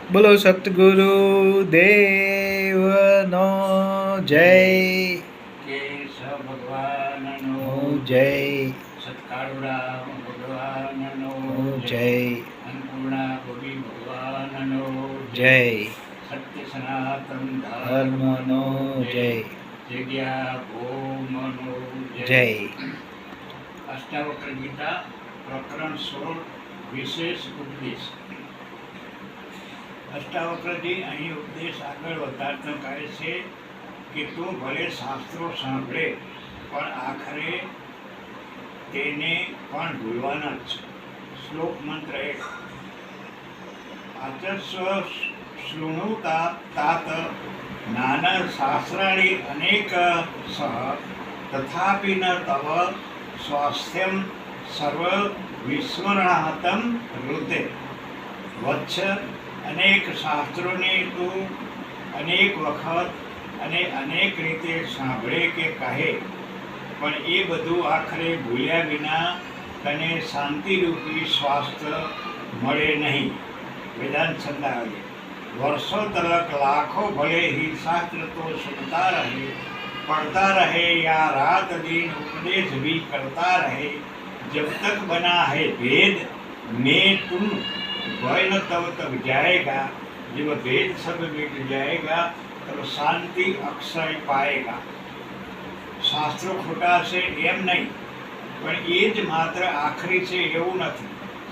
બોલો સતગુરુ દેવનો જય. કેશવ ભગવાનનો જય. સત્કારુડા ભગવાનનો જય. અન્નપૂર્ણા ગોપી ભગવાનનો જય. સત્ય સનાતન ધર્મનો જય. જગ્યા ભૌમનો જય. અષ્ટાવક્ર ગીતા પ્રકરણ 16 વિશેષ ઉપદેશ. અષ્ટાવક્રજી અહીં ઉપદેશ આગળ વધારતા કહે છે કે તું ભલે શાસ્ત્રો સાંભળે પણ આખરે તેને પણ ભૂલવાના જ છે. શ્લોક મંત્ર 1. આચસ્વ શૃણુતા તાત નાના શાસ્ત્રાણી અનેક સહ તથાપિ ન તવ સ્વાસ્થ્યમ સર્વ વિસ્મરણાહતમ ઋતે વત્સ. અનેક શાસ્ત્રોને તું અનેક વખત અને અનેક રીતે સાંભળે કે કહે પણ એ બધું આખરે ભૂલ્યા વિના તને શાંતિરૂપી સ્વાસ્થ્ય મળે નહીં. વેદાંત છંદાવલી. વર્ષો તલક લાખો ભલે ही शास्त्र तो सुनता रहे पढ़ता रहे या रात दिन उपदेश भी करता रहे जब तक बना है भेद में तुम भय न तब तक जाएगा. जब भेद सब मिट जाएगा तब शांति अक्षय पाएगा. શાસ્ત્રો ખોટા છે એમ નહીં, પણ એ જ માત્ર આખરી છે એવું નથી.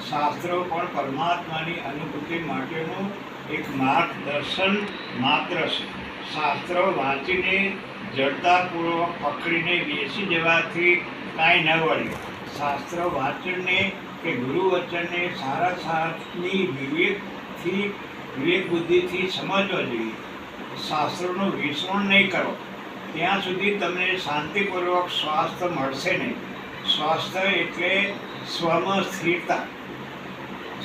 શાસ્ત્રો પણ પરમાત્માની અનુભૂતિ માટેનું એક માર્ગદર્શન માત્ર છે. શાસ્ત્રો વાંચીને જડતાપૂર્વક પકડીને બેસી જવાથી કાંઈ ન વળે. શાસ્ત્ર વાંચનને કે ગુરુ વચનને સારા સાથની વિવેક બુદ્ધિથી સમજવા જોઈએ. શાસ્ત્રોનું વિસ્મરણ નહીં કરો ત્યાં સુધી તમને શાંતિપૂર્વક સ્વાસ્થ્ય મળશે નહીં. સ્વાસ્થ્ય એટલે સ્વમાં સ્થિરતા.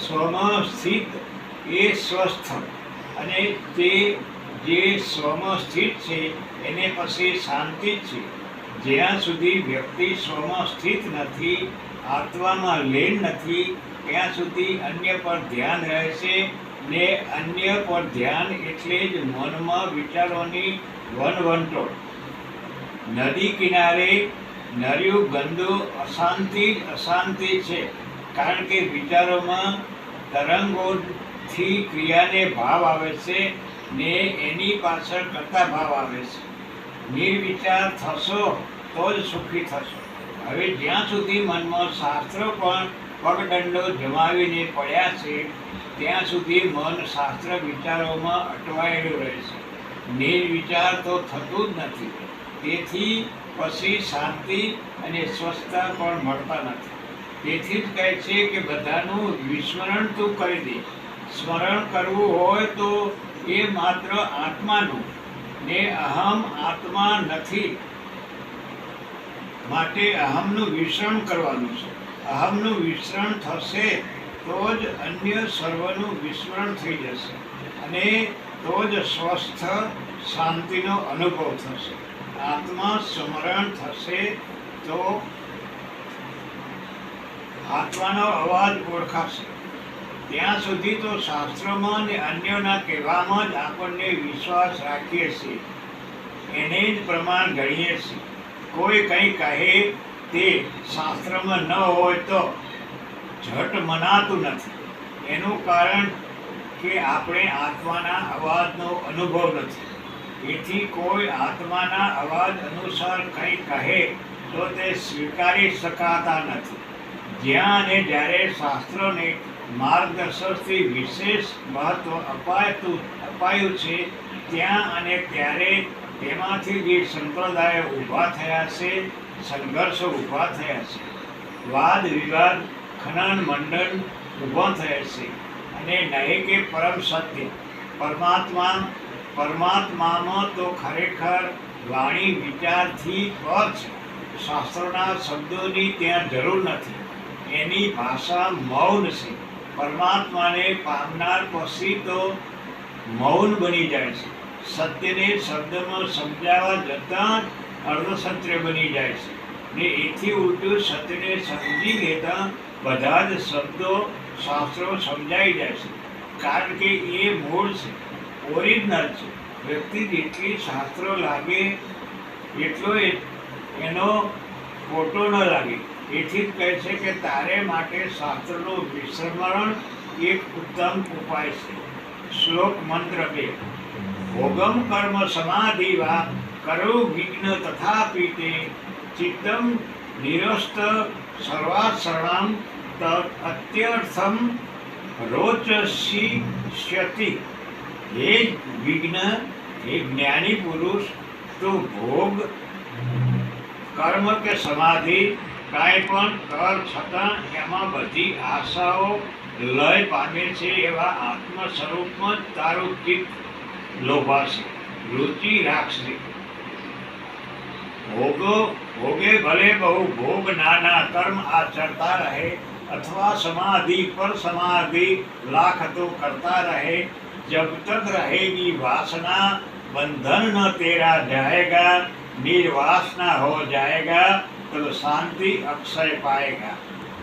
સ્વમાં સ્થિત એ સ્વસ્થ, અને તે જે સ્વમાં સ્થિત છે એને પછી શાંતિ જ છે. જ્યાં સુધી વ્યક્તિ સ્વમાં સ્થિત નથી, આત્મામાં લીન નથી, ત્યાં સુધી અન્ય પર ધ્યાન રહેશે ને અન્ય પર ધ્યાન એટલે જ મનમાં વિચારોની વનવંટોળ. નદી કિનારે નર્યું ગંદુ અશાંતિ છે, કારણ કે વિચારોમાં તરંગોથી ક્રિયાને ભાવ આવે છે ને એની પાછળ કરતા ભાવ આવે છે. નિર્વિચાર થશો તો જ સુખી થશો. હવે જ્યાં સુધી મનમાં શાસ્ત્રો પણ પગદંડો જમાવીને પડ્યા છે ત્યાં સુધી મન શાસ્ત્ર વિચારોમાં અટવાયેલું રહેશે. નિર્વિચાર તો થતું જ નથી. તેથી પછી શાંતિ અને સ્વસ્થતા પણ મળતા નથી. તેથી જ કહે છે કે બધાનું વિસ્મરણ તું કરી દે. સ્મરણ કરવું હોય તો એ માત્ર આત્માનું, ને અહમ આત્મા નથી, માટે અહમનું વિસ્મરણ કરવાનું છે. અહમનું વિસ્મરણ થશે તો જ અન્ય સર્વનું વિસ્મરણ થઈ જશે, અને તો જ સ્વસ્થ શાંતિનો અનુભવ થશે. આત્મા સ્મરણ થશે તો આત્માનો અવાજ ઓળખાશે. ત્યાં સુધી તો શાસ્ત્રોમાં અને અન્યોના કહેવામાં જ આપણને વિશ્વાસ રાખીએ છીએ, એને જ પ્રમાણ ગણીએ છીએ. કોઈ કંઈ કહે તે શાસ્ત્રમાં ન હોય તો ઝટ મનાતું નથી. એનું કારણ કે આપણે આત્માના અવાજનો અનુભવ નથી. એથી કોઈ આત્માના અવાજ અનુસાર કંઈ કહે તો તે સ્વીકારી શકાતા નથી. જ્યાં અને જ્યારે શાસ્ત્રોને માર્ગદર્શનથી વિશેષ મહત્વ અપાયું છે ત્યાં અને ત્યારે તેમાંથી જે સંપ્રદાયો ઊભા થયા છે, સંઘર્ષો ઊભા થયા છે, વાદ વિવાદ, ખનન મંડન ઊભા થયા છે, અને નહીં કે પરમ સત્ય પરમાત્મામાં તો ખરેખર વાણી વિચારથી પર છે. શાસ્ત્રોના શબ્દોની ત્યાં જરૂર નથી. એની ભાષા મૌન છે. પરમાત્માને પામનાર પછી તો મૌન બની જાય છે. સત્યને શબ્દમાં સમજાવવા જતાં અર્ધસત્ય બની જાય છે, ને એથી ઉલટું સત્યને સમજી લેતા બધા જ શબ્દો શાસ્ત્રો સમજાઈ જાય છે. કારણ કે એ મૂળ છે, ઓરિજિનલ છે. વ્યક્તિ જેટલી શાસ્ત્રો લાગે એટલો એનો ખોટો ન લાગે. એથી જ કહે છે કે તારે માટે શાસ્ત્રનું વિસ્મરણ એક ઉત્તમ ઉપાય છે. શ્લોક મંત્ર 2. ભોગમ કર્મ સમાધિ વા કરો વિઘ્ન તથાપિ તે ચિત્તમ નિરસ્ત સર્વાસરણમ તદ અત્યર્થમ રોચશિષ્યતિ. હે વિઘ્ન, હે જ્ઞાની પુરુષ, તું ભોગ, કર્મ કે સમાધિ કાંઈ પણ કર છતાં એમાં બધી આશાઓ લય પામે છે. એવા આત્મ સ્વરૂપમાં જ તારું ચિત્ત લોભાશે, રુચિ રાખશે. ભોગે ભલે બહુ ભોગ નાના કર્મ આચરતા રહે અથવા समाधि पर समाधि लाख तो करता रहे, जब तक रहेगी वासना बंधन न तेरा जाएगा, निर्वासना हो जाएगा तब शांति अक्षय पाएगा.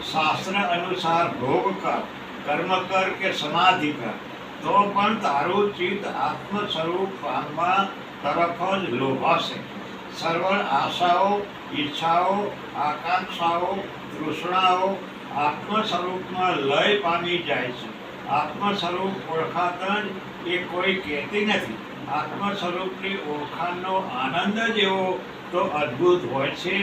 शास्त्र अनुसार भोग कर, कर्म कर के समाधि कर तो પણ તારું ચિત્ત આત્મ સ્વરૂપ પામવા તરફ જ લોભાશે. સર્વ આશાઓ, ઈચ્છાઓ, આકાંક્ષાઓ, તૃષ્ણાઓ આત્મ સ્વરૂપમાં લય પામી જાય છે. આત્મ સ્વરૂપ ઓળખાતા જ એ કોઈ કહેતી નથી. આત્મ સ્વરૂપની ઓળખાણનો આનંદ જ એવો તો અદ્ભુત હોય છે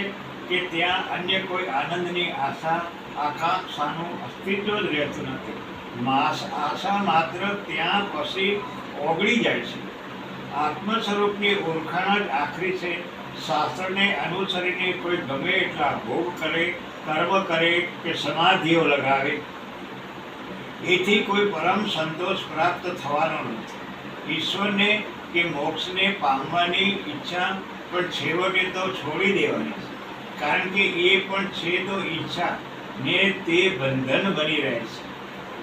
કે ત્યાં અન્ય કોઈ આનંદની આશા, આકાંક્ષાનું અસ્તિત્વ જ રહેતું નથી. આશા માત્ર ત્યાં પછી ઓગળી જાય છે. આત્મ સ્વરૂપની ઓળખાણ જ આખરી છે. શાસ્ત્રને અનુસરીને કોઈ ગમે એટલા ભોગ કરે, કર્મ કરે કે સમાધિઓ લગાવે, એથી કોઈ પરમ સંતોષ પ્રાપ્ત થવાનો નથી. ઈશ્વરને કે મોક્ષને પામવાની ઈચ્છા પણ છેવટે તો છોડી દેવાની છે. કારણ કે એ પણ છે તો ઈચ્છા ને તે બંધન બની રહે છે.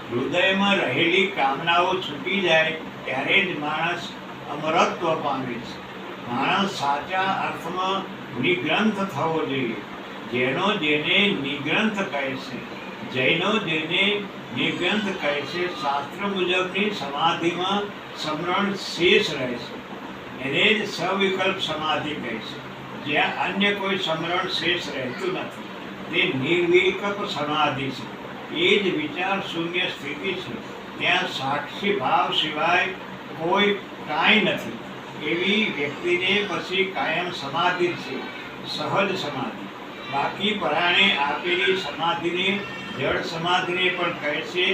હૃદયમાં રહેલી કામનાઓ છૂટી જાય ત્યારે જ માણસ અમરત્વ પામે છે. માણસ સાચા અર્થમાં નિગ્રંથ થવો જોઈએ. જેનો જેને નિગ્રંથ કહે છે, જૈનો જેને નિગ્રંથ કહે છે, શાસ્ત્ર મુજબની સમાધિમાં સમરણ શેષ રહે છે, એને જ સવિકલ્પ સમાધિ કહે છે. જ્યાં અન્ય કોઈ સમરણ શેષ રહેતું નથી તે નિર્વિકલ્પ સમાધિ છે. એ જ વિચાર શૂન્ય સ્થિતિ છે. ત્યાં સાક્ષી ભાવ સિવાય કોઈ કાંઈ નથી. એવી વ્યક્તિને પછી કાયમ સમાધિ છે, સહજ સમાધિ. બાકી પરાણે આપેલી સમાધિને જળ સમાધિને પણ કહે છે,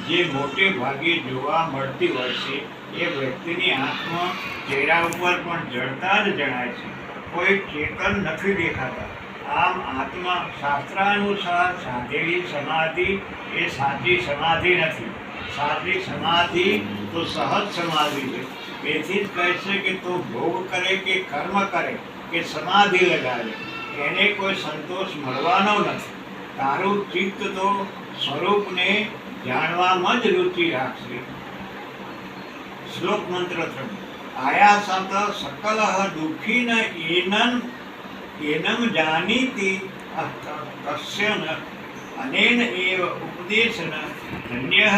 જે મોટે ભાગે જોવા મળતી હોય છે. એ વ્યક્તિની આંખમાં, ચહેરા ઉપર પણ જડતા જ જણાય છે, કોઈ ચેતન નથી દેખાતા. આમ આત્મા શાસ્ત્રાનુસાર સાધેલી સમાધિ એ સાચી સમાધિ નથી. સાચી સમાધિ તો સહજ સમાધિ છે. તેથી જ કહે છે કે તું ભોગ કરે કે કર્મ કરે કે સમાધિ લગાવે, એને કોઈ સંતોષ મળવાનો નથી. તારું ચિત્ત તો સ્વરૂપને જાણવામાં જ રુચિ રાખશે. શ્લોક મંત્ર 3. આયાસત સકલ દુઃખી ન એનમ જાનીતિ કશ્યન અનેન એવ ઉપદેશન ધન્ય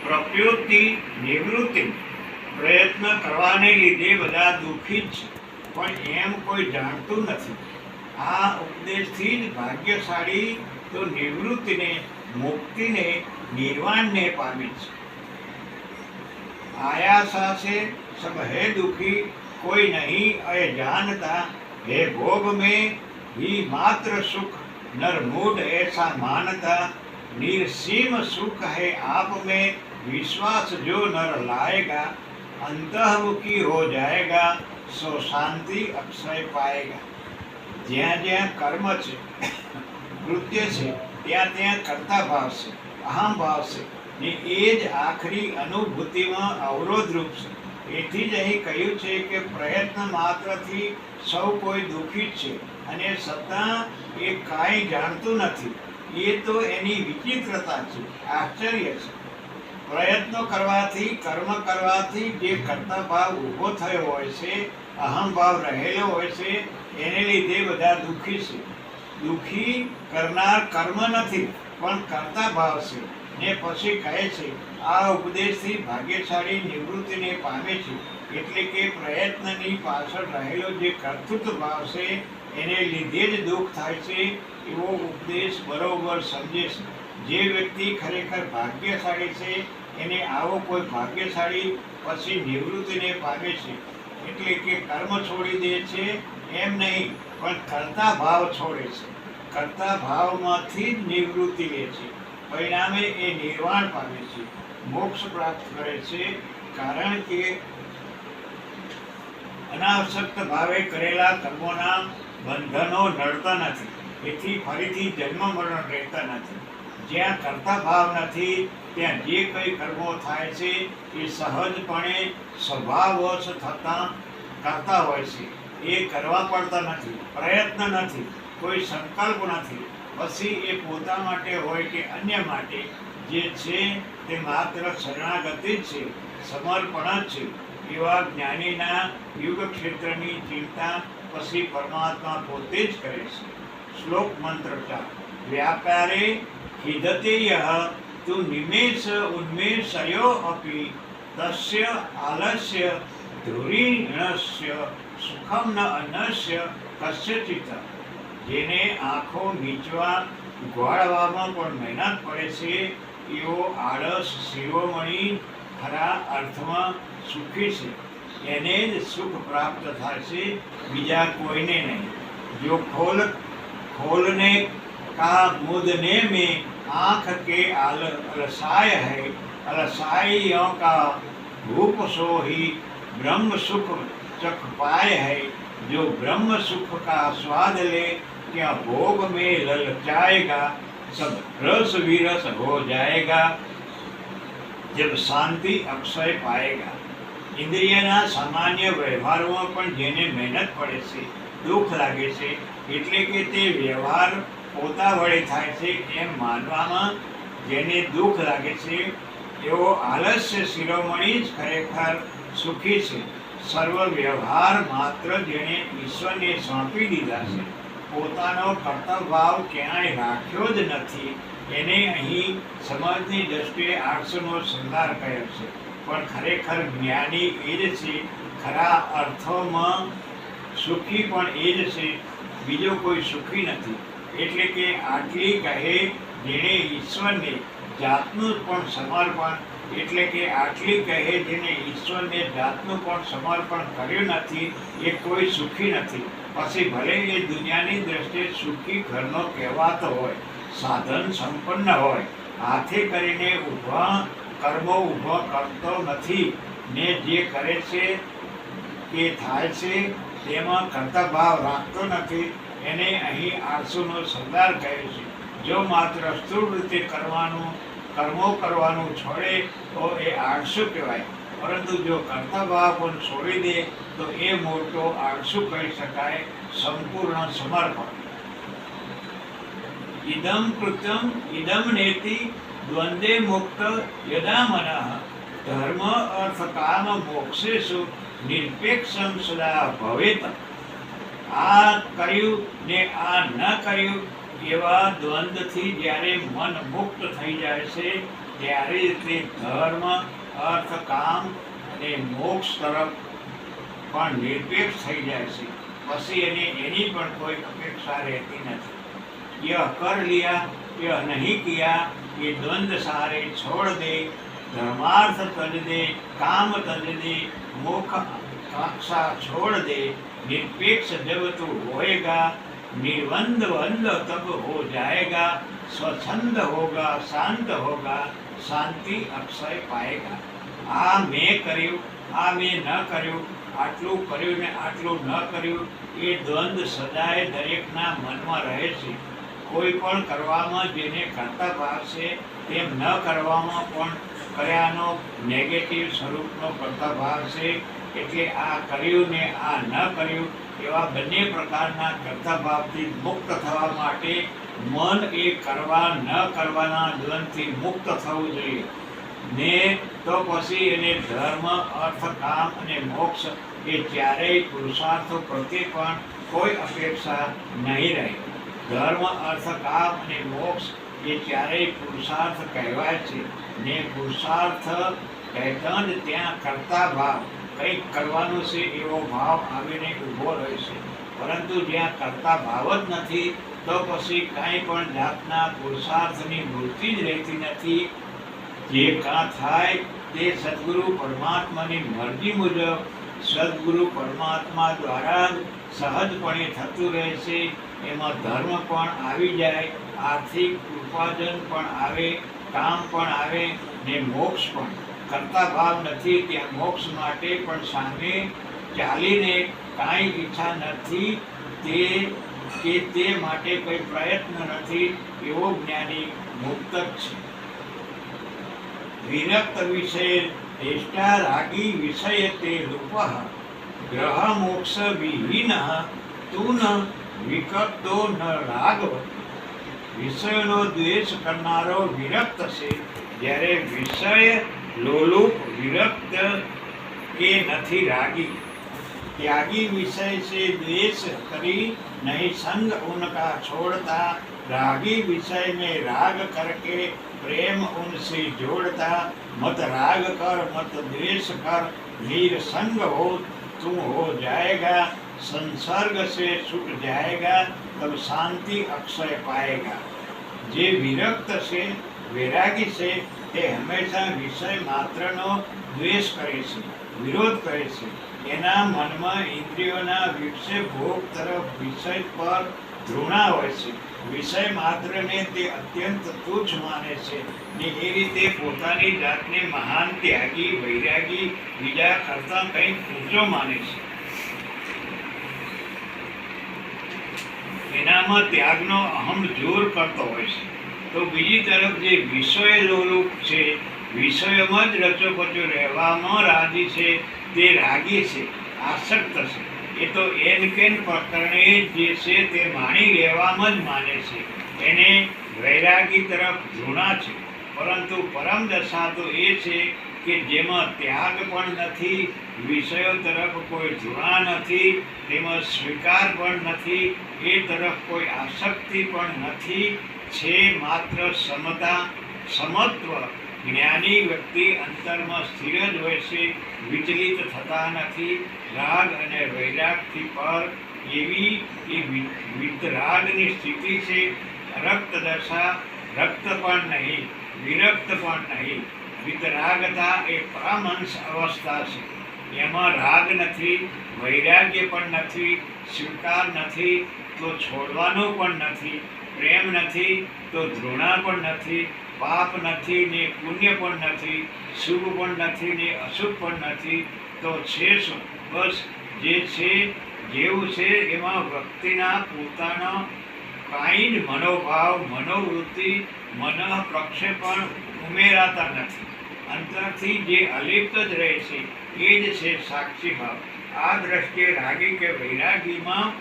પ્રપ્યોતિ નિવૃત્તિ. પ્રયત્ન કરવાને લીધે બધા દુઃખી જ છે, પણ એમ કોઈ જાણતું નથી. આ ઉપદેશથી જ ભાગ્યશાળી તો નિવૃત્તિને, મુક્તિને, નિર્વાણને પામે છે. आयासा से सब है दुखी कोई नहीं अय जानता, हे भोग में ही मात्र सुख नर मूढ़ ऐसा मानता, निर्सीम सुख है आप में विश्वास जो नर लाएगा, अंतर्मुखी हो जाएगा सो शांति अक्षय पाएगा. જ્યાં જ્યાં કર્મ છે, કૃત્ય છે, ત્યાં ત્યાં કર્તા ભાવ છે, અહમ ભાવ છે ને એ જ આખરી અનુભૂતિમાં અવરોધરૂપ છે. એથી જ અહીં કહ્યું છે કે પ્રયત્ન માત્રથી સૌ કોઈ દુઃખી જ છે અને છતાં એ કાંઈ જાણતું નથી. એ તો એની વિચિત્રતા છે, આશ્ચર્ય છે. પ્રયત્નો કરવાથી, કર્મ કરવાથી જે કર્તા ભાવ ઊભો થયો હોય છે, અહમ ભાવ રહેલો હોય છે, એને લીધે બધા દુઃખી છે. દુઃખી કરનાર કર્મ નથી પણ કર્તા ભાવ છે. ને પછી કહે છે આ ઉપદેશથી ભાગ્યશાળી નિવૃત્તિને પામે છે. એટલે કે પ્રયત્નની પાછળ રહેલો જે કર્તૃત્વ ભાવ છે એને લીધે જ દુઃખ થાય છે એવો ઉપદેશ બરોબર સમજે છે. જે વ્યક્તિ ખરેખર ભાગ્યશાળી છે એને આવો કોઈ ભાગ્યશાળી પછી નિવૃત્તિને પામે છે. એટલે કે કર્મ છોડી દે છે એમ નહીં, પણ કર્તા ભાવ છોડે છે. કર્તા ભાવમાંથી જ નિવૃત્તિ લે છે. પરિણામે એ નિર્વાણ પામે છે, મોક્ષ પ્રાપ્ત કરે છે. કારણ કે અનાસક્ત ભાવે કરેલા કર્મોના બંધનો નડતા નથી, એથી ફરીથી જન્મ મરણ રહેતા નથી. જ્યાં કર્તા ભાવ નથી ત્યાં જે કંઈ કર્મો થાય છે એ સહજપણે સ્વભાવવશ થતા કરતા હોય છે. એ કરવા પડતા નથી, પ્રયત્ન નથી, કોઈ સંકલ્પ નથી. પછી એ પોતા માટે હોય કે અન્ય માટે જે છે તે માત્ર શરણાગતિ જ છે, સમર્પણ જ છે. એવા જ્ઞાનીના યુગ ક્ષેત્રની ચિંતા પછી પરમાત્મા પોતે જ કરે છે. શ્લોક મંત્ર 4. વ્યાપારે ખિદતે યહ તુ નિમેષ ઉન્મેષયો અપી તસ્ય આલસ્ય ધુરીણસ્ય સુખમ ન અન્નસ્ય કસ્યચિત. જેને આંખો નીચવા ઉઘાડવામાં પણ મહેનત પડે છે એવો આળસ શિરોમણી ખરા અર્થમાં સુખી છે. એને જ સુખ પ્રાપ્ત થાય છે, બીજા કોઈને નહીં. જો खोलने का मुदने में आँख के अलसाय है, अलसाइयों का रूप सो ही ब्रह्म सुख चख पाए है. जो ब्रह्म सुख का स्वाद ले क्या भोग में ललचाएगा, सब रस विरस हो जाएगा, जब शांति अक्षय पाएगा. ઇન્દ્રિયના સામાન્ય વ્યવહારોમાં પણ જેને મહેનત પડે છે, દુઃખ લાગે છે, એટલે કે તે વ્યવહાર પોતા વડે થાય છે એમ માનવામાં જેને દુઃખ લાગે છે એવો આલસ્ય શિરોમણી જ ખરેખર સુખી છે. સર્વ વ્યવહાર માત્ર જેણે ઈશ્વરને સોંપી દીધા છે, પોતાનો કર્તવ્યભાવ ક્યાંય રાખ્યો જ નથી, એને અહીં સમાજની દ્રષ્ટિએ 800નો સંદાર કહ્યો છે. પણ ખરેખર જ્ઞાની એ જ છે, ખરા અર્થોમાં સુખી પણ એ જ છે, બીજો કોઈ સુખી નથી. એટલે કે આટલી કહે જેણે ઈશ્વરને જાતનું પણ સમર્પણ, એટલે કે આટલી કહે જેને ઈશ્વરને જાતનું પણ સમર્પણ કર્યું નથી એ કોઈ સુખી નથી. પછી ભલે એ દુનિયાની દ્રષ્ટિએ સુખી ઘરનો કહેવાતો હોય, સાધન સંપન્ન હોય, હાથે કરીને કર્મો ઊભા કરતો નથી ને જે કરે છે કે થાય છે તેમાં કર્તવ્યભાવ રાખતો નથી, એને અહીં 800નો સરદાર કહે છે. જો માત્ર સ્થૂળ રીતે કર્મો કરવાનું છોડે તો એ 800 કહેવાય, પરંતુ જો કર્તવ્યભાવ પણ છોડી દે તો એ મોટો 800 કહી શકાય, સંપૂર્ણ સમર્પણ. ઇદમ કૃત્યમ ઇદમ નેતિ દ્વંદ્વે મુક્ત યદા મનઃ ધર્મ અર્થ કામ મોક્ષેષુ નિરપેક્ષમ સદા ભવેત. આ કર્યું ને આ ન કર્યું એવા દ્વંદ્વથી જ્યારે મન મુક્ત થઈ જાય છે ત્યારે તે ધર્મ અર્થ કામ અને મોક્ષ તરફ પણ નિરપેક્ષ થઈ જાય છે. પછી એની પણ કોઈ અપેક્ષા રહેતી નથી. यह कर लिया यह नहीं किया ये द्वंद्व सारे छोड़ दे, धर्मार्थ तज दे, काम तज दे, मोक्ष कांक्षा छोड़ दे. निरपेक्ष जब तू होएगा निर्बंध बंध तब हो जाएगा, स्वच्छंद होगा शांत होगा, शांति अक्षय पाएगा. આ મેં કર્યું આ મેં ન કર્યું, આટલું કર્યું ને આટલું ન કર્યું એ દ્વંદ્વ સદાય દરેકના મનમાં રહે છે. કોઈ પણ કરવામાં જેને કર્તવ્ય છે તેમ ન કરવામાં પણ કર્યાનો નેગેટિવ સ્વરૂપનો કર્તવ્ય છે. એટલે આ કર્યું ને આ ન કર્યું એવા બંને પ્રકારના કર્તવ્યથી મુક્ત થવા માટે મન એ કરવા ન કરવાના દ્વંદ્વથી મુક્ત થવું જોઈએ ને તો પછી એને ધર્મ અર્થ કામ અને મોક્ષ એ ચારેય પુરુષાર્થો પ્રત્યે પણ કોઈ અપેક્ષા નહીં રહે. ધર્મ અર્થ કામ અને મોક્ષ એ ચારેય પુરુષાર્થ કહેવાય છે. ને પુરુષાર્થ કહેતા જ ત્યાં કરતા ભાવ, કંઈક કરવાનું છે એવો ભાવ આવીને ઊભો રહે છે. પરંતુ જ્યાં કરતા ભાવ જ નથી તો પછી કાંઈ પણ જાતના પુરુષાર્થની વૃત્તિ જ રહેતી નથી. જે કાં થાય તે સદગુરુ પરમાત્માની મરજી મુજબ સદગુરુ પરમાત્મા દ્વારા સહજપણે થતું રહે છે. એમાં ધર્મ પણ આવી જાય, આર્થિક ઉપાર્જન પણ આવે, કામ પણ આવે ને મોક્ષ પણ. કરતા ભાવ નથી ત્યાં મોક્ષ માટે પણ સામે ચાલીને કાંઈ ઈચ્છા નથી તે માટે કોઈ પ્રયત્ન નથી એવો જ્ઞાની મુક્ત જ છે. વિરક્ત વિષય દેષ્ટા રાગી વિષય તે રૂપઃ ગ્રહ મોક્ષ વિહીન તું ન વિકપ્તો ન રાગવ. વિષયનો દ્વેષ કરનારો વિરક્ત છે, જ્યારે વિષય લોલુપ વિરક્ત એ નથી રાગી. त्यागी विषय से द्वेष करी नहीं संग उनका छोड़ता. रागी विषय में राग करके प्रेम उनसे जोड़ता. मत राग कर मत द्वेष कर नीर संग हो तुम हो जाएगा. संसर्ग से छूट जाएगा तब शांति अक्षय पाएगा. जे विरक्त से वैरागी से તે હંમેશા વિષય માત્રનો દ્વેષ કરે છે, વિરોધ કરે છે. એના મનમાં ઇન્દ્રિયોના વિક્ષેપ ભોગ તરફ વિષય પર ધૃણા હોય છે. વિષય માત્રને તે અત્યંત તુચ્છ માને છે ને એ રીતે પોતાની જાતને મહાન ત્યાગી વૈરાગી બીજા કરતાં કંઈક ઊંચો માને છે. એનામાં ત્યાગનો અહમ જોર કરતો હોય છે. તો બીજી તરફ જે વિષય લોલુપ છે, વિષયોમાં જ રચોપચો રહેવામાં રાજી છે, તે રાગી છે, આસક્ત છે. એ તો એન કેન પ્રકરણે જે છે તે માણી લેવામાં જ માને છે. એને વૈરાગી તરફ ધૃણા છે. પરંતુ પરમ દશા તો એ છે કે જેમાં ત્યાગ પણ નથી, વિષયો તરફ કોઈ ધૃણા નથી, તેમાં સ્વીકાર પણ નથી, એ તરફ કોઈ આસક્તિ પણ નથી, છે માત્ર સમતા સમત્વ. જ્ઞાની વ્યક્તિ અંતરમાં સ્થિર જ હોય છે, વિચલિત થતા નથી. રાગ અને વૈરાગથી પર એવી એ વિતરાગની સ્થિતિ છે. રક્ત દશા, રક્ત પણ નહીં, વિરક્ત પણ નહીં. વિતરાગતા એ પરમહંસ અવસ્થા છે. એમાં રાગ નથી, વૈરાગ્ય પણ નથી, સ્વીકાર નથી તો છોડવાનું પણ નથી, પ્રેમ નથી તો ધૃણા પણ નથી, પાપ નથી ને પુણ્ય પણ નથી, શુભ પણ નથી ને અશુભ પણ નથી. તો છે શું? બસ જે છે જેવું છે એમાં વ્યક્તિના પોતાના કાંઈ જ મનોભાવ, મનોવૃત્તિ, મન પ્રક્ષેપણ ઉમેરાતા નથી. અંતરથી જે અલિપ્ત જ રહે છે એ જ છે સાક્ષી ભાવ. આ દ્રષ્ટિએ રાગી કે વૈરાગીમાં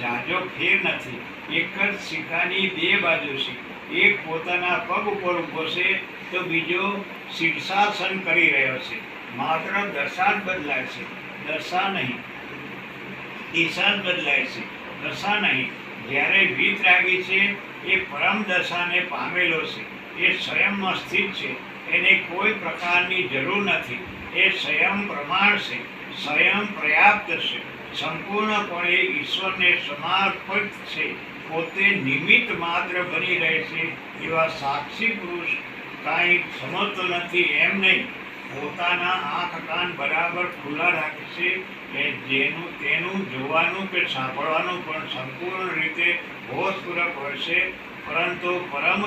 ઝાઝો ફેર નથી. એક જ સિક્કાની બે બાજુ છે. એક પોતાના પગ ઉપર ઊભો છે તો બીજો શીર્ષાસન કરી રહ્યો છે. માત્ર દશા જ બદલાય છે, દશા નહીં. દિશા જ બદલાય છે, દશા નહીં. જ્યારે વિતરાગી છે એ પરમ દશાને પામેલો છે, એ સ્વયંમાં સ્થિત છે, એને કોઈ પ્રકારની જરૂર નથી. એ સ્વયં પ્રમાણ છે, સ્વયં પર્યાપ્ત છે, સંપૂર્ણપણે ઈશ્વરને સમર્પિત છે, પોતે નિમિત્ત માત્ર બની રહે છે. એવા સાક્ષી પુરુષ કાંઈ સમજતો નથી એમ નહીં. પોતાના આંખ કાન બરાબર ખુલ્લા રાખે છે કે જેનું તેનું જોવાનું કે સાંભળવાનું પણ સંપૂર્ણ રીતે હોશપૂર્વક હોય છે. પરંતુ પરમ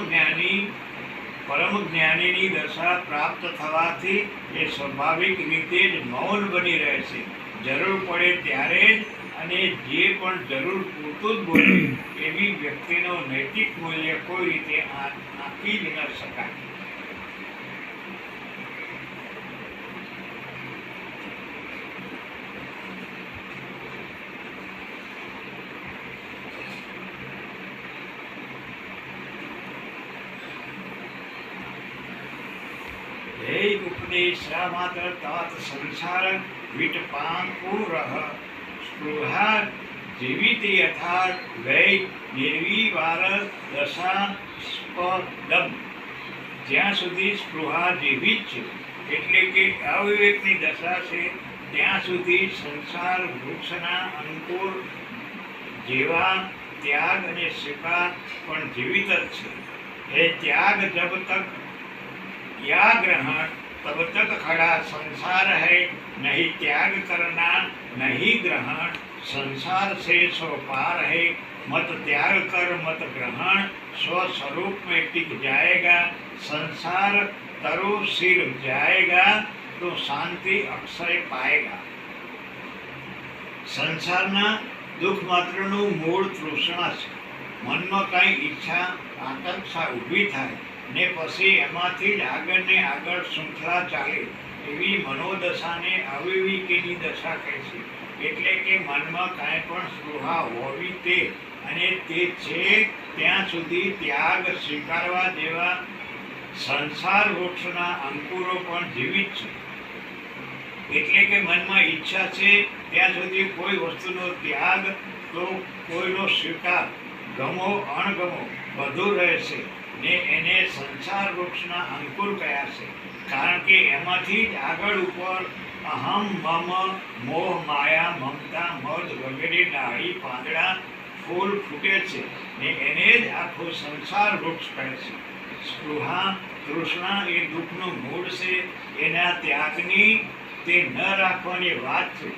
જ્ઞાનીની દશા પ્રાપ્ત થવાથી એ સ્વાભાવિક રીતે જ મૌન બની રહે છે. જરૂર પડે ત્યારે જ અને જે પણ જરૂર પૂરતું જ બોલે એવી વ્યક્તિનો નૈતિક મૂલ્ય કોઈ રીતે આંકી જ ન શકાય. હે ઉપદેશ માત્ર તાત સંસાર વિટ પાંકુરઃ સ્પૃહા જીવિત યથાર્થ વૈ નિર્વિવાર દશાસ્પદમ. જ્યાં સુધી સ્પૃહા જીવિત છે એટલે કે અવિવેકની દશા છે ત્યાં સુધી સંસાર વૃક્ષના અંકુર જેવા ત્યાગ અને સ્વીકાર પણ જીવિત જ છે. એ ત્યાગ જબ તક या ग्रहण तब तक खड़ा संसार है, नहीं त्याग करना नहीं ग्रहण संसार से सो पार है. मत त्याग कर मत ग्रहण स्व स्वरूप में टिक जाएगा. संसार तरु सिर जाएगा तो शांति अक्षय पाएगा. સંસારના દુઃખ માત્રનું મૂળ તૃષ્ણા છે. મનમાં કંઈ ઈચ્છા આકાંક્ષા ઊભી થાય ને પછી એમાંથી જ આગળ ને આગળ શૃંખલા ચાલે એવી મનોદશાને અવિવેકીની દશા કહે છે. એટલે કે મનમાં કાંઈ પણ સ્પૃહા હોવી તે અને તે છે ત્યાં સુધી ત્યાગ સ્વીકારવા જેવા સંસાર વૃક્ષના અંકુરો પણ જીવિત છે. એટલે કે મનમાં ઈચ્છા છે ત્યાં સુધી કોઈ વસ્તુનો ત્યાગ તો કોઈનો સ્વીકાર, ગમો અણગમો બધું રહેશે ને એને સંસાર વૃક્ષના અંકુર કયા છે. કારણ કે એમાંથી જ આગળ ઉપર અહમ મમ મોહ માયા મમતા મદ વગેરે ડાળી પાંદડા ફૂલ ફૂટે છે ને એને જ આખું સંસાર વૃક્ષ કહે છે. સ્પૃહા તૃષ્ણા એ દુઃખનું મૂળ છે. એના ત્યાગની તે ન રાખવાની વાત છે.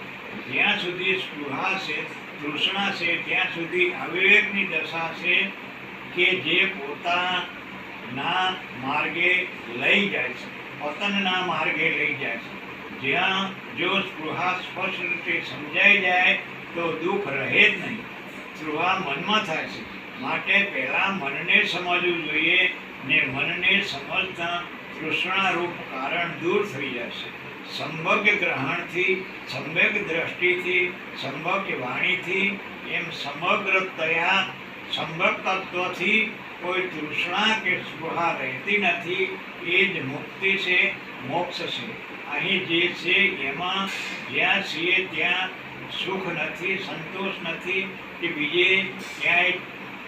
જ્યાં સુધી સ્પૃહા છે તૃષ્ણા છે ત્યાં સુધી અવિવેકની દશા છે કે જે પોતાના માર્ગે લઈ જાય છે, પતનના માર્ગે લઈ જાય છે. જ્યાં જો સ્પૃહા સ્પષ્ટ રીતે સમજાઈ જાય તો દુઃખ રહે જ નહીં. સ્પૃહા મનમાં થાય છે માટે પહેલાં મનને સમજવું જોઈએ ને મનને સમજતા તૃષ્ણારૂપ કારણ દૂર થઈ જશે. સંભોગ ગ્રહણથી, સંવેગ દ્રષ્ટિથી, સંભોગ વાણીથી એમ સમગ્રતયા સંભોગ તત્વથી કોઈ તૃષ્ણા કે સ્પૃહા રહેતી નથી. એ જ મુક્તિ છે, મોક્ષ છે. અહીં જે છે એમાં જ્યાં છીએ ત્યાં સુખ નથી, સંતોષ નથી કે બીજે ક્યાંય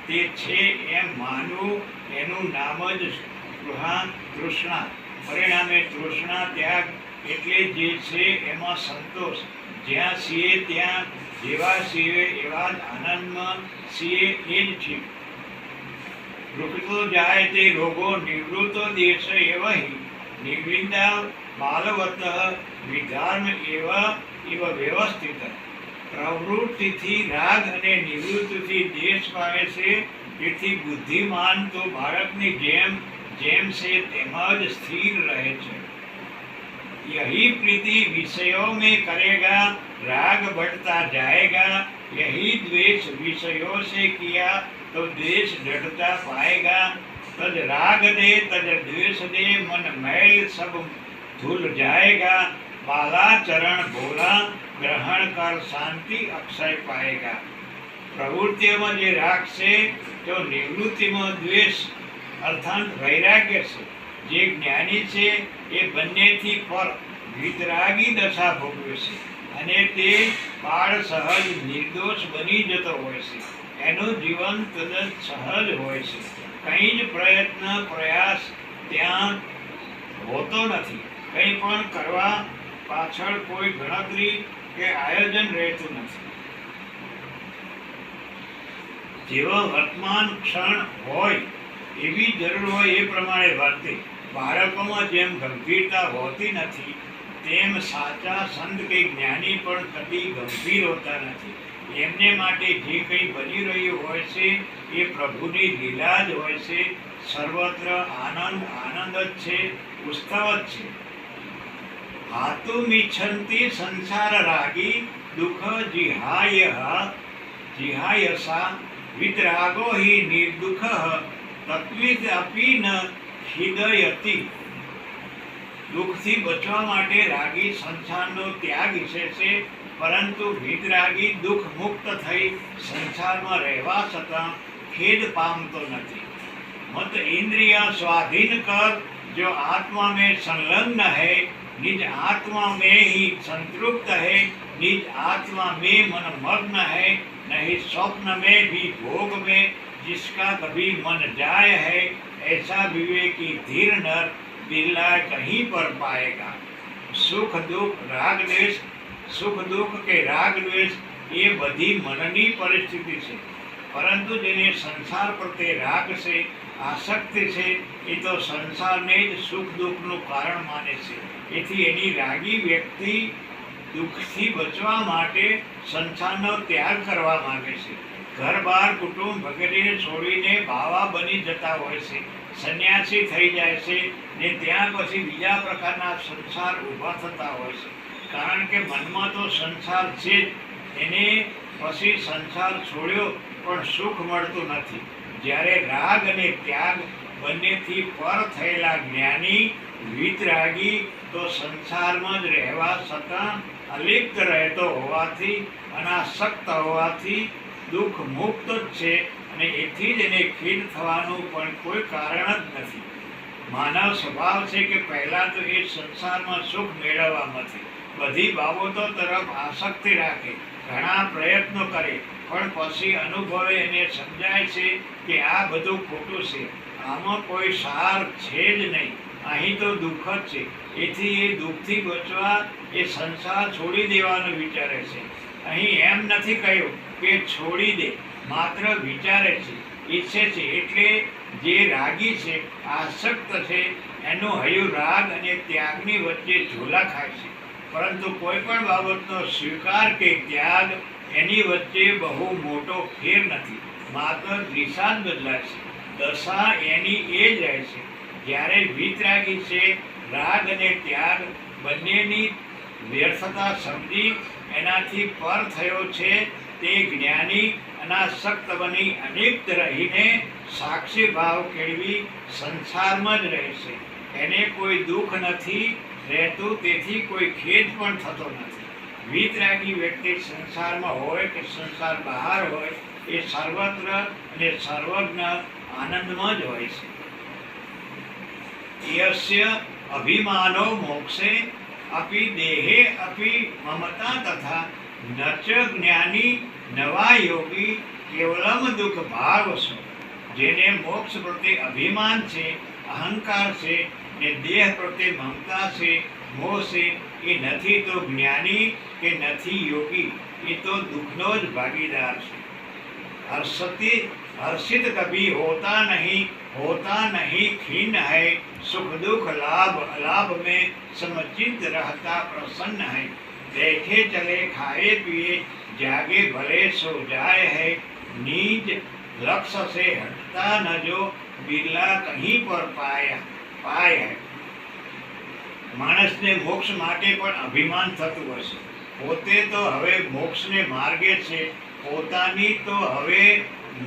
તે છે એમ માનવું. એનું નામ જ સ્પૃહા તૃષ્ણા. પરિણામે તૃષ્ણા ત્યાગ એટલે જે છે એમાં સંતોષ. જ્યાં છીએ ત્યાં જેવા છીએ એવા જ આનંદમાં છીએ એ જ ઠીક. રૂકતો જાય તે રોગો નિવૃત્તો દેશ એવહી નિર્વિંદા બાલવત વિધાર્મ એવ વ્યવસ્થિત. પ્રવૃત્તિથી રાગ અને નિવૃત્તિથી દેશ પામે છે. તેથી બુદ્ધિમાન તો બાળકની જેમ જેમ છે તેમાં જ સ્થિર રહે છે. यही प्रीति विषयों में करेगा राग बढ़ता जाएगा. यही द्वेष विषयों से किया तो द्वेष डरता पाएगा. तज राग दे तज द्वेष दे मन मैल सब धुल जाएगा. बाला चरण भोला ग्रहण कर शांति अक्षय पाएगा. प्रवृत्तियों જે રાગ છે તો નિવૃત્તિમાં દ્વેષ અર્થાત વૈરાગ્ય છે. જે જ્ઞાની છે એ બંનેથી પર વિતરાગી દશા ભોગવે છે અને તે બાળ સહજ નિર્દોષ બની જતો હોય છે. એનું જીવન તદ્દન સહજ હોય છે. કંઈ જ પ્રયત્ન પ્રયાસ ત્યાં હોતો નથી. કંઈ પણ કરવા પાછળ કોઈ ગણતરી કે આયોજન રહેતું નથી. જેવો વર્તમાન ક્ષણ હોય એવી જરૂર હોય એ પ્રમાણે વર્તે. બાળકોમાં જેમ ગંભીરતા હોતી નથી તેમ સાચા સંત કે જ્ઞાની પણ કદી ગંભીર હોતા નથી. એમને માટે જે કંઈ બની રહ્યું હોય છે એ પ્રભુની લીલા જ હોય છે. સર્વત્ર આનંદ આનંદ જ છે, ઉત્સવ જ છે. હાતુમિચ્છન્તિ સંસાર રાગી દુઃખ जिहायसा वितरागो हि निर्दुःख तत्विद अपि न खिदयति. દુઃખથી બચવા માટે રાગી સંસારનો ત્યાગ ઈચ્છે છે, પરંતુ વિતરાગી દુઃખ મુક્ત થઈ સંસારમાં રહેવા છતાં ખેદ પામતો નથી. મત ઇન્દ્રિય સ્વાધીન કર, જો આત્મા में संलग्न है निज आत्मा में ही संतृप्त है, निज आत्मा में मन मग्न है, नहीं स्वप्न में भी भोग में जिसका कभी मन जाय है, ऐसा विवेकी धीर नर बिरला कहीं पर पाएगा। सुख दुख राग द्वेष, सुख दुख के राग द्वेष એ બધી મનની પરિસ્થિતિ છે, પરંતુ જેને સંસાર પ્રત્યે રાગ છે, આસક્તિ છે, એ તો સંસારને જ સુખ દુઃખનું કારણ માને છે। એથી એની રાગી વ્યક્તિ દુઃખથી બચવા માટે સંસારનો ત્યાગ કરવા માંગે છે। ઘર બાર કુટુંબ વગેરે છોડીને બાવા બની જતા હોય છે, સંન્યાસી થઈ જાય છે ને ત્યાં પછી બીજા પ્રકારના સંસાર ઊભા થતા હોય છે, કારણ કે મનમાં તો સંસાર છે જ। એને પછી સંસાર છોડ્યો પણ સુખ મળતું નથી। જ્યારે રાગ અને ત્યાગ બંનેથી પર થયેલા જ્ઞાની વિતરાગી તો સંસારમાં જ રહેવા છતાં અલિપ્ત રહેતો હોવાથી, અનાસક્ત હોવાથી દુઃખ મુક્ત જ છે અને એથી જ એને ખીન થવાનું પણ કોઈ કારણ જ નથી। માનવ સ્વભાવ છે કે પહેલાં તો એ સંસારમાં સુખ મેળવવામાંથી બધી બાબતો તરફ આસક્તિ રાખે, ઘણા પ્રયત્નો કરે, પણ પછી અનુભવે એને સમજાય છે કે આ બધું ખોટું છે, આમાં કોઈ સાર છે જ નહીં, અહીં તો દુઃખ જ છે। એથી એ દુઃખથી બચવા એ સંસાર છોડી દેવાનું વિચારે છે। અહીં એમ નથી કહ્યું કે છોડી દે, માત્ર વિચારે છે, ઈચ્છે છે। એટલે જે રાગી છે, આસક્ત છે, એનું હૈયું રાગ અને ત્યાગની વચ્ચે ઝોલા ખાય છે, પરંતુ કોઈ પણ બાબતનો સ્વીકાર કે ત્યાગ એની વચ્ચે બહુ મોટો ફેર નથી, માત્ર દિશા જ બદલાય છે, દશા એની એ જ રહે છે। જ્યારે વિતરાગી છે, રાગ અને ત્યાગ બંનેની વ્યર્થતા સમજી એનાથી પર થયો છે, તે જ્ઞાની અનાસક્ત બની અનિપ્ત રહીને સાક્ષી ભાવ કેળવી સંસારમાં જ રહે છે। એને કોઈ દુઃખ નથી રહેતું, તેથી કોઈ ખેદ પણ થતો નથી। વિતરાગી વ્યક્તિ સંસારમાં હોય કે સંસાર બહાર હોય, એ સર્વત્ર અને સર્વજ્ઞ આનંદમાં જ હોય છે। યસ્ય અભિમાનો મોક્ષે અપિ દેહે અપિ મમતા તથા નચ જ્ઞાની નવા યોગી કેવલમ દુઃખ ભાવસો। જેને મોક્ષ પ્રત્યે અભિમાન છે, અહંકાર છે ને દેહ પ્રત્યે મમતા છે, મોહ છે, એ નથી તો જ્ઞાની કે નથી યોગી, એ તો દુઃખનો જ ભાગીદાર છે। हर्षित कभी होता नहीं खीन है, सुख दुख लाभ अलाभ में समचित रहता प्रसन्न है। देखे चले खाए पिए जागे भले सो जाए है, नीज लक्ष्य से हटता न जो बिरला कहीं पर पाए है। માણસને મોક્ષ માટે પણ અભિમાન થતું હશે, પોતે તો હવે મોક્ષને માર્ગે છે, પોતાની તો હવે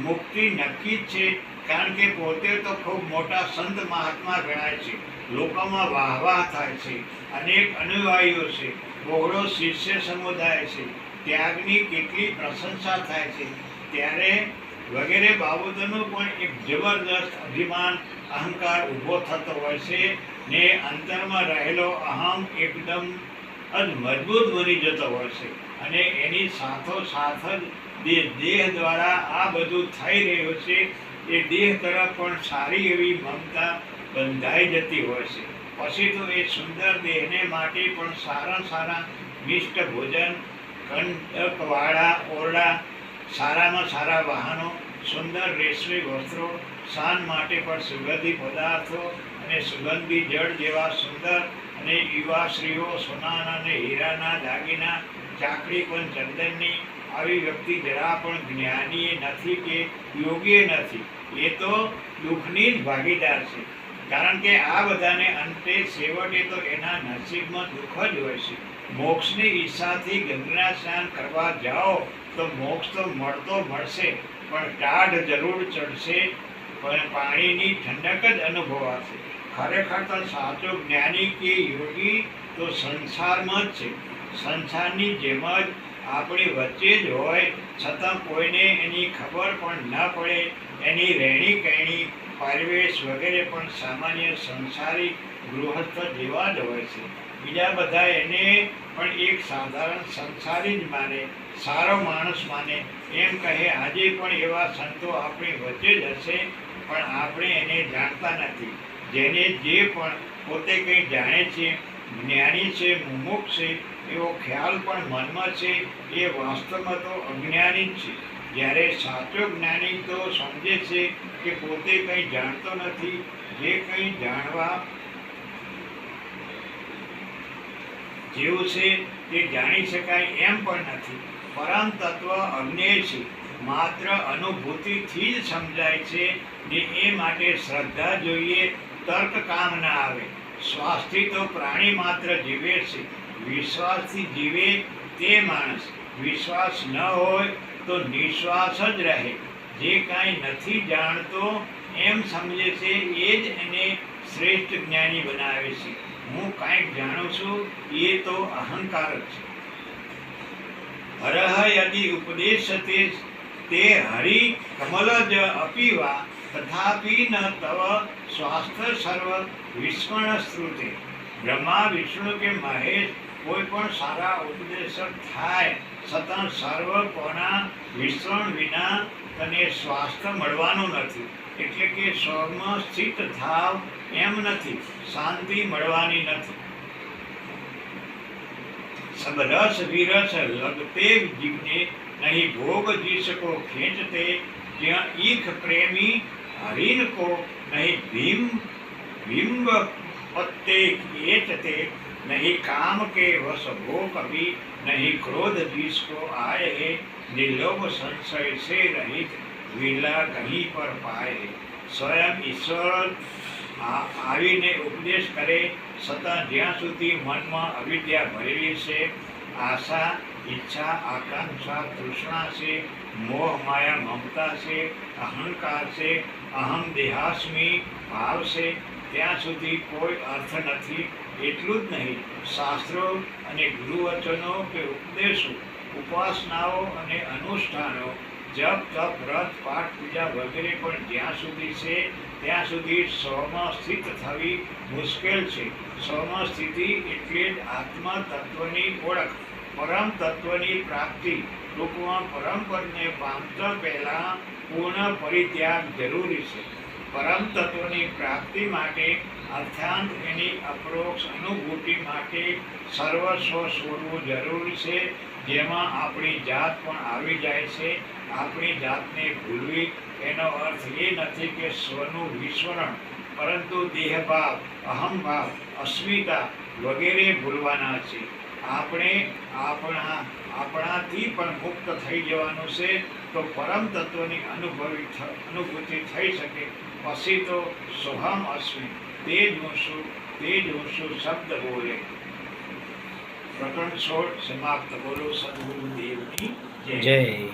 મુક્તિ નક્કી જ છે, કારણ કે પોતે તો ખૂબ મોટા સંત મહાત્મા ગણાય છે, લોકોમાં વાહવાહ થાય છે, અનેક અનુયાયીઓ છે, બહોળો શિષ્ય સમુદાય છે, ત્યાગની કેટલી પ્રશંસા થાય છે। ત્યારે વગેરે બાબતોનું પણ એક જબરદસ્ત અભિમાન અહંકાર ઊભો થતો હોય છે ને અંતરમાં રહેલો અહમ એકદમ જ મજબૂત બની જતો હોય છે, અને એની સાથોસાથ જ દેહ દ્વારા આ બધું થઈ રહ્યું છે, એ દેહ તરફ પણ સારી એવી મમતા બંધાઈ જતી હોય છે। પછી તો એ સુંદર દેહને માટે પણ સારા મિષ્ટ ભોજન, કંટકવાળા ઓરડા, સારામાં સારા વાહનો, સુંદર રેશમી વસ્ત્રો, શાન માટે પણ સુગંધી પદાર્થો અને સુગંધી જળ જેવા સુંદર અને યુવા સ્ત્રીઓ, સોનાના અને હીરાના દાગીના, ચાકડી પણ ચંદનની, આવી વ્યક્તિ જરા પણ જ્ઞાની નથી કે યોગી નથી, એ તો દુઃખની જ ભાગીદાર છે। કારણ કે આ બધાને અંતે છેવટે તો એના નસીબમાં દુઃખ જ હોય છે। મોક્ષની ઈચ્છાથી ગંગા સ્નાન કરવા જાઓ તો મોક્ષ તો મળશે, પણ ટાઢ જરૂર ચડશે, પણ પાણીની ઠંડક જ અનુભવાશે। ખરેખર તો સાચો જ્ઞાની કે યોગી તો સંસારમાં જ છે, સંસારની જેમ જ આપણી વચ્ચે જ હોય, છતાં કોઈને એની ખબર પણ ન પડે। એની રહેણી કહેણી, પરિવેશ વગેરે પણ સામાન્ય સંસારી ગૃહસ્થ જેવા જ હોય છે। બીજા બધા એને પણ એક સાધારણ સંસારી જ માને, સારો માણસ માને, એમ કહે. આજે પણ એવા સંતો આપણી વચ્ચે જ હશે, પણ આપણે એને જાણતા નથી. જેને જે પણ પોતે કંઈ જાણે છે, જ્ઞાની છે, મુમુક્ષ છે, એવો ખ્યાલ પણ મનમાં છે, એ વાસ્તવમાં તો અજ્ઞાની જ છે. જ્યારે સાચો જ્ઞાની તો સમજે છે કે પોતે કંઈ જાણતો નથી. જે કંઈ જાણવા જેવું છે તે જાણી શકાય એમ પણ નથી. પરમ તત્વ અજ્ઞેય છે, માત્ર અનુભૂતિથી જ સમજાય છે ને એ માટે શ્રદ્ધા જોઈએ, તર્ક કામ ના આવે. શ્વાસથી તો પ્રાણી માત્ર જીવે છે, વિશ્વાસથી જીવે તે માણસ. વિશ્વાસ ન હોય તો નિશ્વાસ જ રહે. જે કાંઈ નથી જાણતો એમ સમજે છે એ જ એને શ્રેષ્ઠ જ્ઞાની બનાવે છે. હું કાંઈક જાણું છું એ તો અહંકાર જ છે. હરહ યદિ ઉપદેશતે તે હરિ કમલ જ અપીવા તથાપિ ન તવ સ્વાસ્થ્ય સર્વ વિસ્મરણ શ્રુતે. બ્રહ્મા, વિષ્ણુ કે મહેશ કોઈ પણ સારા ઉપદેશક થાય છતાં સર્વ કોના વિસ્મરણ વિના તને સ્વાસ્થ્ય મળવાનું નથી. એટલે કે સ્વમાં સ્થિત થાવ એમ નથી, શાંતિ મળવાની નથી. સબ રસ વિરસ લગતે જીવને નહીં ભોગ જીસકો ખેંચતે. જ્યાં ઈખ પ્રેમી હરિન કો નહીં બિંબ પત્તે ખેંચતે. नहीं काम के वश हो कभी, नहीं क्रोध जिसको आए है. निर्लोभ संशय से रहित विला कहीं पर पाए. સ્વયં ઈશ્વર આવીને ઉપદેશ કરે, છતાં જ્યાં સુધી મનમાં અવિદ્યા ભરેલી છે, આશા, ઈચ્છા, આકાંક્ષા, તૃષ્ણા છે, મોહ, માયા, મમતા છે, અહંકાર છે, અહમ દેહાસ્મી ભાવ છે, ત્યાં સુધી કોઈ અર્થ નથી. એટલું જ નહીં, શાસ્ત્રો અને ગુરુવચનો કે ઉપદેશો, ઉપાસનાઓ અને અનુષ્ઠાનો, જપ, તપ, વ્રત, પાઠ, પૂજા વગેરે પણ જ્યાં સુધી છે ત્યાં સુધી સ્વમાં સ્થિત થવી મુશ્કેલ છે. સ્વમાં સ્થિતિ એટલે જ આત્મા તત્વની ઓળખ, પરમ તત્વની પ્રાપ્તિ. ટૂંકમાં પરમ પદને પામતા પહેલા પૂર્ણ પરિત્યાગ જરૂરી છે. પરમ તત્વની પ્રાપ્તિ માટે અર્થાંત એની અપરોક્ષ અનુભૂતિ માટે સર્વસ્વ છોડવું જરૂરી છે, જેમાં આપણી જાત પણ આવી જાય છે. આપણી જાતને ભૂલવી એનો અર્થ એ નથી કે સ્વનું વિસ્મરણ, પરંતુ દેહભાવ, અહમભાવ, અસ્મિતા વગેરે ભૂલવાના છે. આપણે આપણાથી પણ મુક્ત થઈ જવાનું છે, તો પરમ તત્વની અનુભૂતિ થઈ શકે. પછી તો સોહમ અસ્મિ, તે જ હું છું શબ્દ બોલે. પ્રકરણ 16 સમાપ્ત. બોલો સદગુરુદેવની જય. જય.